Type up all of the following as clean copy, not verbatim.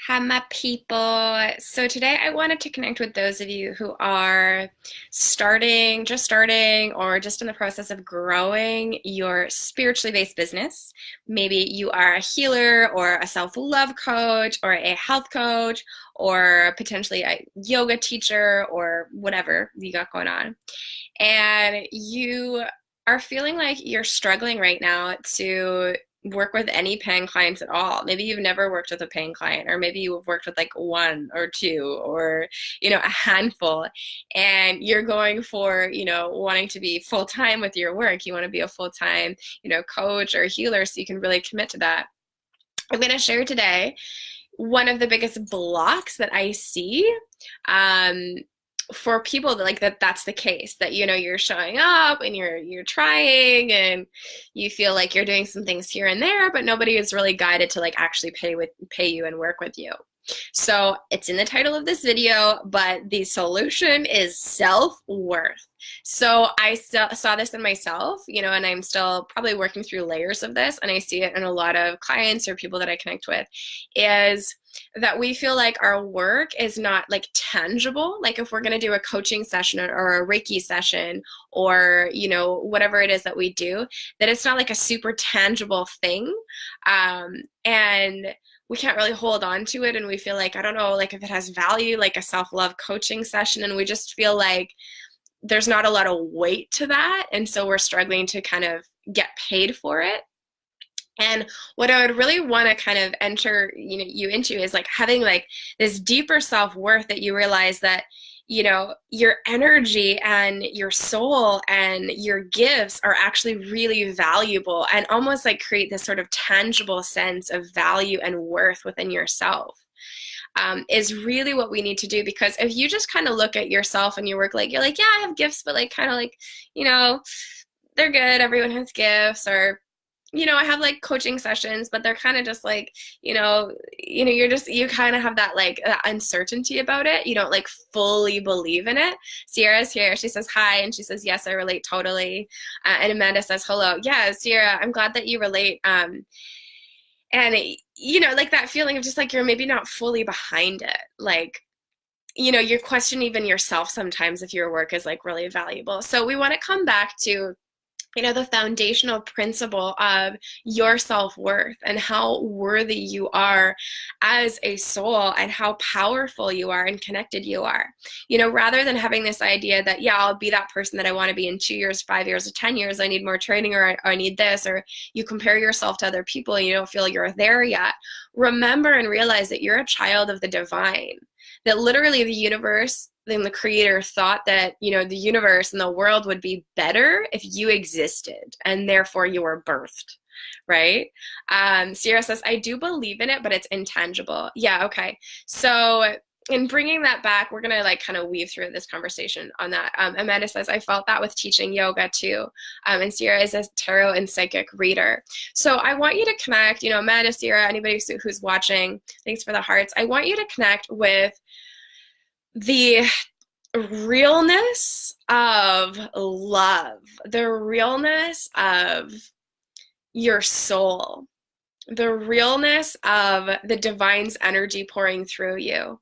Hi, my people. So today I wanted to connect with those of you who are starting, or just in the process of growing your spiritually based business. Maybe you are a healer or a self-love coach or a health coach or potentially a yoga teacher or whatever you got going on. And you are feeling like you're struggling right now to work with any paying clients at all. Maybe you've never worked with a paying client, or maybe you've worked with like one or two, or a handful, and you're going for, wanting to be full time with your work. You want to be a full time, coach or healer so you can really commit to that. I'm going to share today one of the biggest blocks that I see um, for people that that's the case, that you're showing up and you're trying and you feel like you're doing some things here and there, but nobody is really guided to like actually pay you and work with you. So it's in the title of this video, but the solution is self-worth. So I saw this in myself, and I'm still probably working through layers of this, and I see it in a lot of clients or people that I connect with, is that we feel like our work is not like tangible. Like if we're going to do a coaching session or a Reiki session or, whatever it is that we do, that it's not like a super tangible thing. And we can't really hold on to it. And we feel like, I don't know, like if it has value, like a self-love coaching session, and we just feel like there's not a lot of weight to that. And so we're struggling to kind of get paid for it. And what I would really want to kind of enter, you into is like having like this deeper self-worth, that you realize that, your energy and your soul and your gifts are actually really valuable, and almost like create this sort of tangible sense of value and worth within yourself. Is really what we need to do. Because if you just kind of look at yourself and your work, like you're like, yeah, I have gifts, but like kind of like, they're good. Everyone has gifts. Or I have like coaching sessions, but they're kind of just like, you kind of have that like uncertainty about it. You don't like fully believe in it. Sierra's here. She says hi, and she says, yes, I relate totally. And Amanda says, hello. Yeah, Sierra, I'm glad that you relate. And like that feeling of just like you're maybe not fully behind it. Like, you question even yourself sometimes if your work is like really valuable. So we want to come back to the foundational principle of your self-worth and how worthy you are as a soul, and how powerful you are and connected you are. Rather than having this idea that, yeah, I'll be that person that I want to be in 2 years, 5 years, or 10 years, I need more training, or I need this, or you compare yourself to other people and you don't feel you're there yet. Remember and realize that you're a child of the divine, that literally the universe, then the creator thought that, the universe and the world would be better if you existed, and therefore you were birthed, right? Sierra says, I do believe in it, but it's intangible. Yeah, okay. So in bringing that back, we're going to like kind of weave through this conversation on that. Amanda says, I felt that with teaching yoga too. And Sierra is a tarot and psychic reader. So I want you to connect, Amanda, Sierra, anybody who's watching, thanks for the hearts. I want you to connect with the realness of love, the realness of your soul, the realness of the divine's energy pouring through you.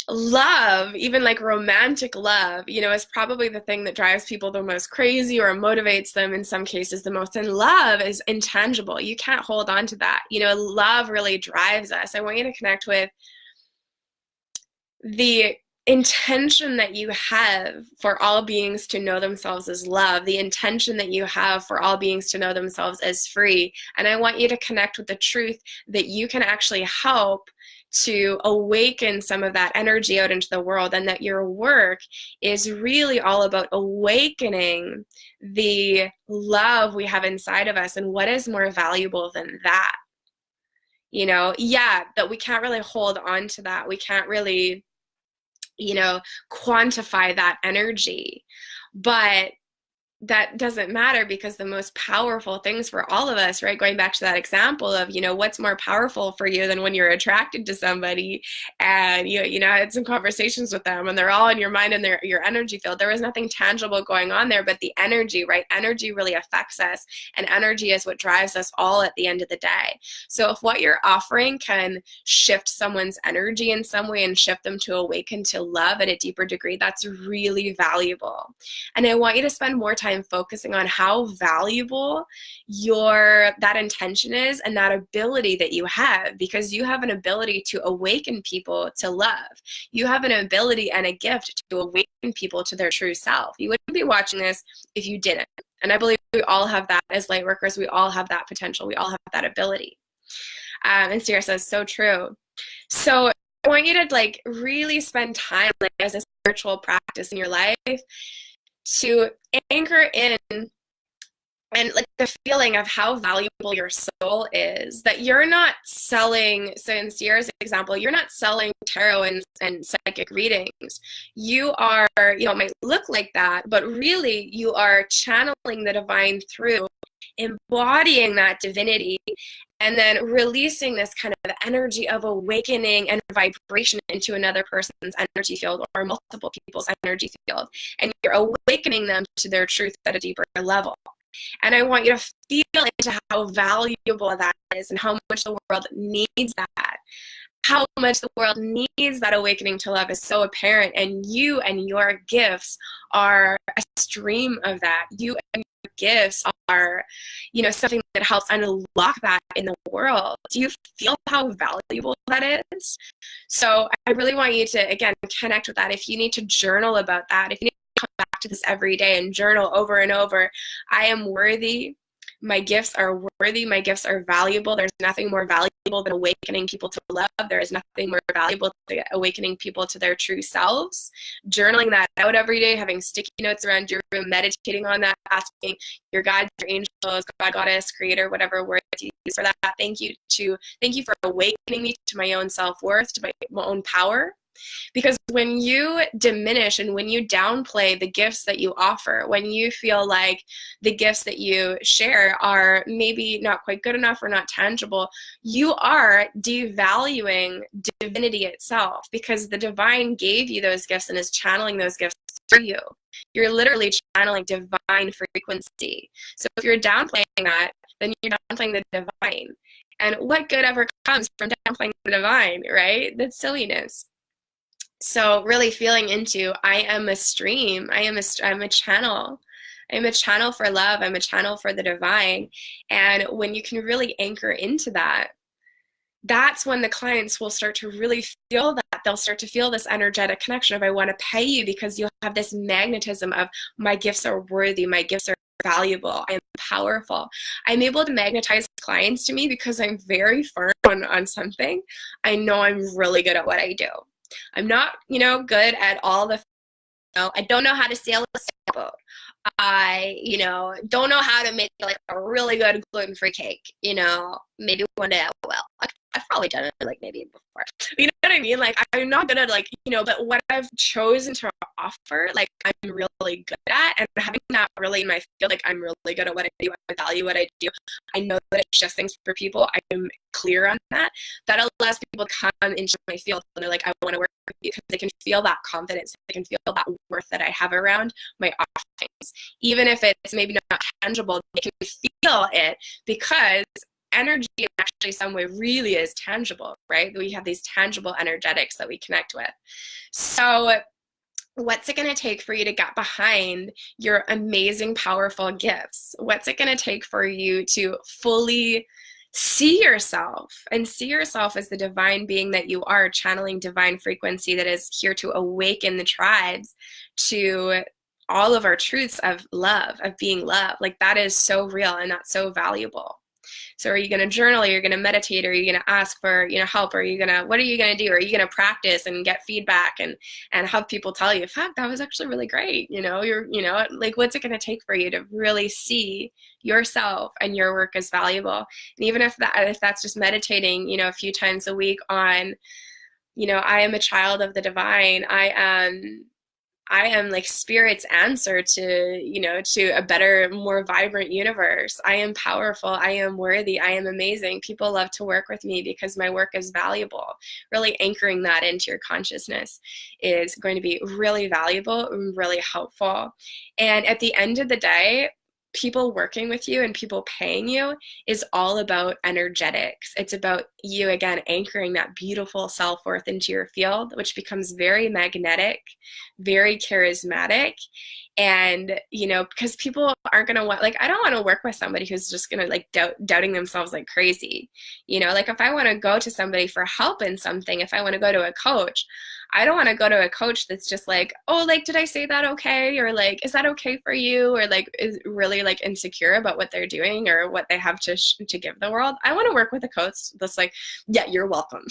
Love, even like romantic love, is probably the thing that drives people the most crazy, or motivates them in some cases the most. And love is intangible. You can't hold on to that. Love really drives us. I want you to connect with the intention that you have for all beings to know themselves as love, the intention that you have for all beings to know themselves as free. And I want you to connect with the truth that you can actually help to awaken some of that energy out into the world, and that your work is really all about awakening the love we have inside of us. And what is more valuable than that? Yeah, that we can't really hold on to that. We can't really quantify that energy. But that doesn't matter, because the most powerful things for all of us, right? Going back to that example of, what's more powerful for you than when you're attracted to somebody and had some conversations with them and they're all in your mind and they're your energy field. There was nothing tangible going on there, but the energy, right? Energy really affects us, and energy is what drives us all at the end of the day. So if what you're offering can shift someone's energy in some way and shift them to awaken to love at a deeper degree, that's really valuable. And I want you to spend more time focusing on how valuable that intention is and that ability that you have, because you have an ability to awaken people to love. You have an ability and a gift to awaken people to their true self. You wouldn't be watching this if you didn't. And I believe we all have that as light workers. We all have that potential. We all have that ability. And Sierra says, so true. So I want you to really spend time as a spiritual practice in your life to anchor in and the feeling of how valuable your soul is, that you're not selling. So in Sierra's example, you're not selling tarot and psychic readings. You are, it might look like that, but really you are channeling the divine through, embodying that divinity, and then releasing this kind of energy of awakening and vibration into another person's energy field or multiple people's energy field. And you're awakening them to their truth at a deeper level. And I want you to feel into how valuable that is and how much the world needs that. How much the world needs that awakening to love is so apparent. And you and your gifts are a stream of that. You and your gifts are, something that helps unlock that in the world. Do you feel how valuable that is? So I really want you to, again, connect with that. If you need to journal about that, if you need to come back to this every day and journal over and over, I am worthy. My gifts are worthy. My gifts are valuable. There's nothing more valuable than awakening people to love. There is nothing more valuable than awakening people to their true selves. Journaling that out every day, having sticky notes around your room, meditating on that, asking your guides, your angels, God, goddess, creator, whatever word you use for that. Thank you for awakening me to my own self-worth, to my own power. Because when you diminish and when you downplay the gifts that you offer, when you feel like the gifts that you share are maybe not quite good enough or not tangible, you are devaluing divinity itself, because the divine gave you those gifts and is channeling those gifts through you. You're literally channeling divine frequency. So if you're downplaying that, then you're downplaying the divine. And what good ever comes from downplaying the divine, right? That's silliness. So really feeling into, I am a stream. I'm a channel. I'm a channel for love. I'm a channel for the divine. And when you can really anchor into that, that's when the clients will start to really feel that. They'll start to feel this energetic connection of, I want to pay you, because you'll have this magnetism of, my gifts are worthy. My gifts are valuable. I am powerful. I'm able to magnetize clients to me because I'm very firm on something. I know I'm really good at what I do. I'm not, good at all the, I don't know how to sail a sailboat. I, don't know how to make a really good gluten-free cake. Maybe one day I will. I've probably done it maybe before. You know what I mean? I'm not good at but what I've chosen to offer, I'm really good at, and having that really in my field, I'm really good at what I do. I value what I do. I know that it shifts things for people. I'm clear on that. That allows people to come into my field and they're I want to work with you, because they can feel that confidence. They can feel that worth that I have around my offerings. Even if it's maybe not tangible, they can feel it, because energy in actually some way really is tangible, right? We have these tangible energetics that we connect with. So what's it going to take for you to get behind your amazing, powerful gifts? What's it going to take for you to fully see yourself and see yourself as the divine being that you are, channeling divine frequency that is here to awaken the tribes to all of our truths of love, of being love? That is so real, and that's so valuable. So are you going to journal? Are you going to meditate? Are you going to ask for, help? What are you going to do? Are you going to practice and get feedback and have people tell you, fuck, that was actually really great. What's it going to take for you to really see yourself and your work as valuable? And even if that's just meditating, a few times a week on, I am a child of the divine. I am I am like spirit's answer to, to a better, more vibrant universe. I am powerful. I am worthy. I am amazing. People love to work with me because my work is valuable. Really anchoring that into your consciousness is going to be really valuable and really helpful. And at the end of the day, people working with you and people paying you is all about energetics. It's about you, again, anchoring that beautiful self-worth into your field, which becomes very magnetic, very charismatic. And, because people aren't going to want, like, I don't want to work with somebody who's just going to like doubting themselves like crazy. Like if I want to go to somebody for help in something, if I want to go to a coach, I don't want to go to a coach that's just like, oh, like, did I say that okay? Or like, is that okay for you? Or like, is really like insecure about what they're doing or what they have to give the world. I want to work with a coach that's like, yeah, you're welcome.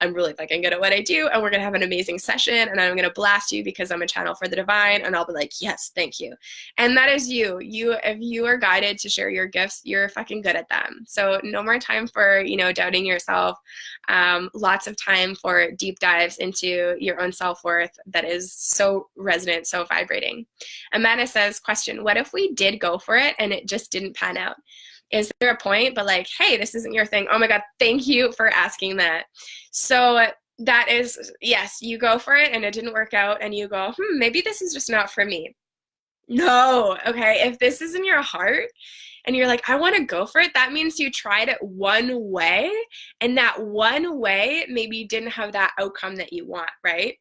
I'm really fucking good at what I do. And we're going to have an amazing session. And I'm going to blast you because I'm a channel for the divine. And I'll be like, yes, thank you. And that is you. If you are guided to share your gifts, you're fucking good at them. So no more time for, doubting yourself. Lots of time for deep dives into your own self-worth that is so resonant, so vibrating. Amanda says, question, what if we did go for it and it just didn't pan out? Is there a point, but like, hey, this isn't your thing? Oh my God, thank you for asking that. So that is, yes, you go for it and it didn't work out and you go, maybe this is just not for me. No, okay, if this is in your heart, and you're like, I want to go for it, that means you tried it one way, and that one way maybe didn't have that outcome that you want, right?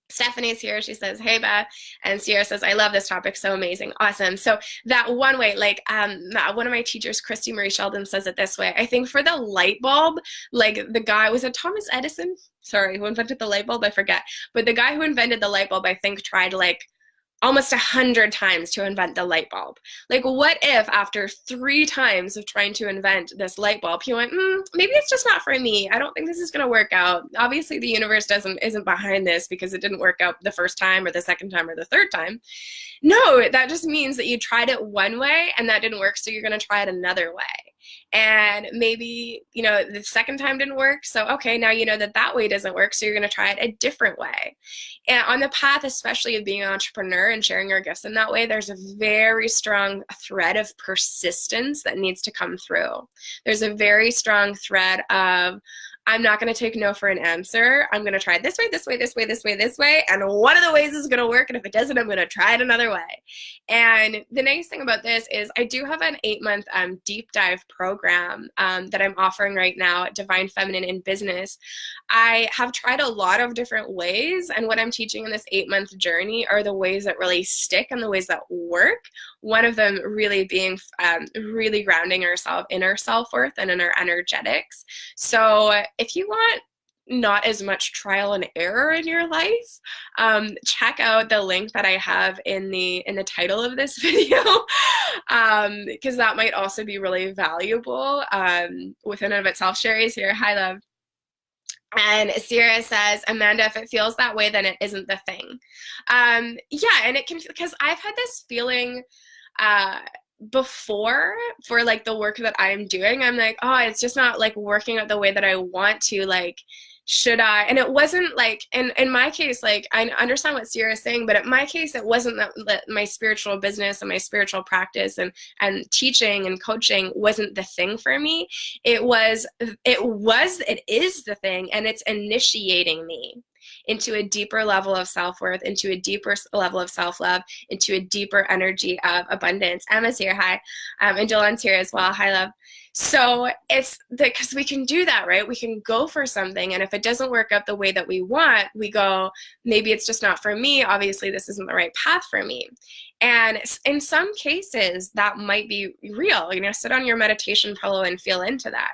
Stephanie's here. She says, hey, Beth. And Sierra says, I love this topic. So amazing. Awesome. So that one way, like one of my teachers, Christy Marie Sheldon, says it this way. I think for the light bulb, like the guy, was it Thomas Edison? Sorry, who invented the light bulb? I forget. But the guy who invented the light bulb, I think, tried like almost 100 times to invent the light bulb. Like, what if after 3 times of trying to invent this light bulb, he went, maybe it's just not for me. I don't think this is going to work out. Obviously, the universe isn't behind this because it didn't work out the first time or the second time or the third time. No, that just means that you tried it one way and that didn't work, so you're going to try it another way. And maybe, the second time didn't work, so okay, now you know that way doesn't work, so you're going to try it a different way. And on the path, especially of being an entrepreneur and sharing your gifts in that way, there's a very strong thread of persistence that needs to come through. There's a very strong thread of, I'm not going to take no for an answer. I'm going to try it this way, this way, this way, this way, this way. And one of the ways is going to work. And if it doesn't, I'm going to try it another way. And the nice thing about this is I do have an 8-month deep dive program that I'm offering right now at Divine Feminine in Business. I have tried a lot of different ways. And what I'm teaching in this 8-month journey are the ways that really stick and the ways that work. One of them really being really grounding ourselves in our self-worth and in our energetics. So if you want not as much trial and error in your life, check out the link that I have in the title of this video, because that might also be really valuable within and of itself. Sherry's here. Hi, love. And Sierra says, Amanda, if it feels that way, then it isn't the thing. Yeah, and it can, because I've had this feeling before for like the work that I'm doing. I'm like, oh, it's just not like working out the way that I want to, like, should I? And it wasn't like, in my case, like, I understand what Sierra is saying, but in my case, it wasn't that my spiritual business and my spiritual practice and teaching and coaching wasn't the thing for me. It is the thing, and it's initiating me into a deeper level of self-worth, into a deeper level of self-love, into a deeper energy of abundance. Emma's here, hi. And Dylan's here as well, hi, love. So it's because we can do that, right? We can go for something, and if it doesn't work out the way that we want, we go, maybe it's just not for me. Obviously, this isn't the right path for me. And in some cases, that might be real. Sit on your meditation pillow and feel into that.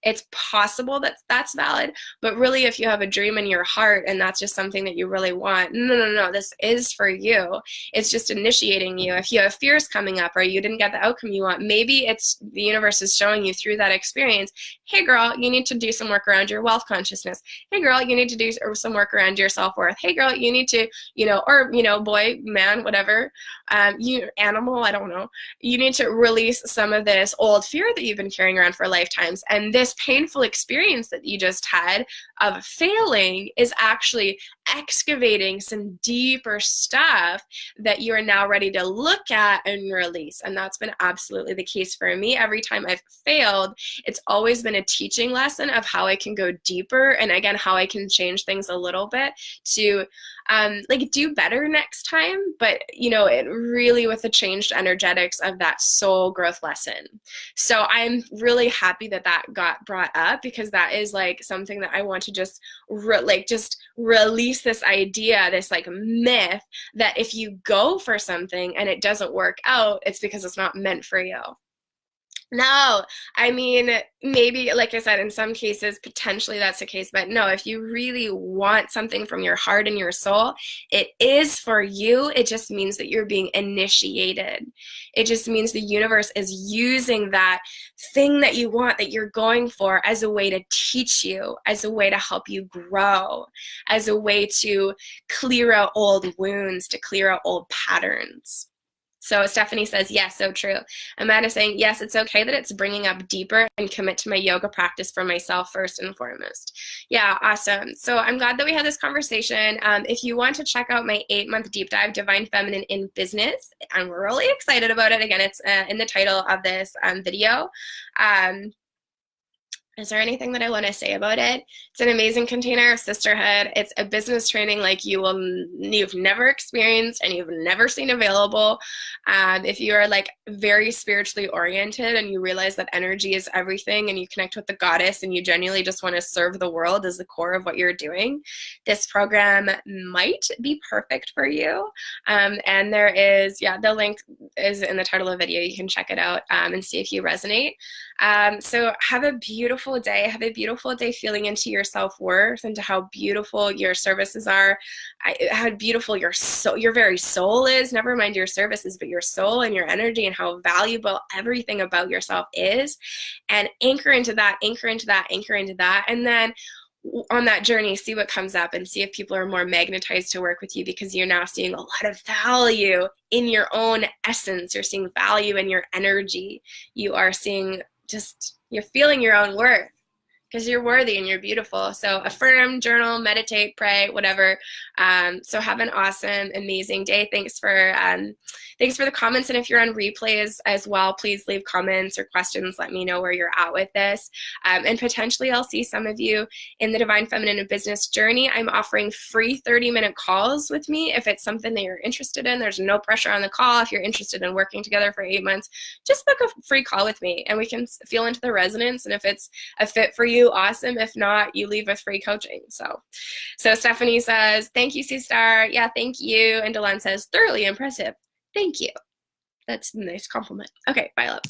It's possible that that's valid, but really, if you have a dream in your heart and that's just something that you really want, no, this is for you. It's just initiating you. If you have fears coming up or you didn't get the outcome you want, maybe it's the universe is showing you through that experience, hey girl, you need to do some work around your wealth consciousness. Hey girl, you need to do some work around your self-worth. Hey girl, you need to, boy, man, whatever, you animal, I don't know. You need to release some of this old fear that you've been carrying around for lifetimes. And this painful experience that you just had of failing is actually excavating some deeper stuff that you are now ready to look at and release. And that's been absolutely the case for me. Every time I've failed, it's always been a teaching lesson of how I can go deeper, and again, how I can change things a little bit to like do better next time, but you know, it really with the changed energetics of that soul growth lesson. So I'm really happy that that got brought up, because that is like something that I want to just just release this idea, this like myth that if you go for something and it doesn't work out, it's because it's not meant for you. No, I mean, maybe, like I said, in some cases, potentially that's the case, but no, if you really want something from your heart and your soul, it is for you. It just means that you're being initiated. It just means the universe is using that thing that you want, that you're going for, as a way to teach you, as a way to help you grow, as a way to clear out old wounds, to clear out old patterns. So Stephanie says, yes, so true. Amanda saying, yes, it's okay that it's bringing up deeper, and commit to my yoga practice for myself first and foremost. Yeah, awesome. So I'm glad that we had this conversation. If you want to check out my 8-month deep dive, Divine Feminine in Business, I'm really excited about it. Again, it's in the title of this video. Is there anything that I want to say about it? It's an amazing container of sisterhood. It's a business training like you've never experienced and you've never seen available. If you are like very spiritually oriented and you realize that energy is everything, and you connect with the goddess, and you genuinely just want to serve the world as the core of what you're doing, this program might be perfect for you. And there is, the link is in the title of the video. You can check it out and see if you resonate. So have a beautiful day. Have a beautiful day feeling into your self-worth, into how beautiful your services are, how beautiful your very soul is. Never mind your services, but your soul and your energy, and how valuable everything about yourself is. And anchor into that, anchor into that, anchor into that. And then on that journey, see what comes up, and see if people are more magnetized to work with you, because you're now seeing a lot of value in your own essence. You're seeing value in your energy. You are seeing you're feeling your own worth, because you're worthy and you're beautiful. So affirm, journal, meditate, pray, whatever. So have an awesome, amazing day. Thanks for the comments. And if you're on replays as well, please leave comments or questions. Let me know where you're at with this. And potentially I'll see some of you in the Divine Feminine and Business journey. I'm offering free 30-minute calls with me. If it's something that you're interested in, there's no pressure on the call. If you're interested in working together for 8 months, just book a free call with me, and we can feel into the resonance. And if it's a fit for you, awesome. If not, you leave with free coaching. So Stephanie says, thank you, Sue Star. Yeah, thank you. And Delan says, thoroughly impressive. Thank you. That's a nice compliment. Okay, bye, love.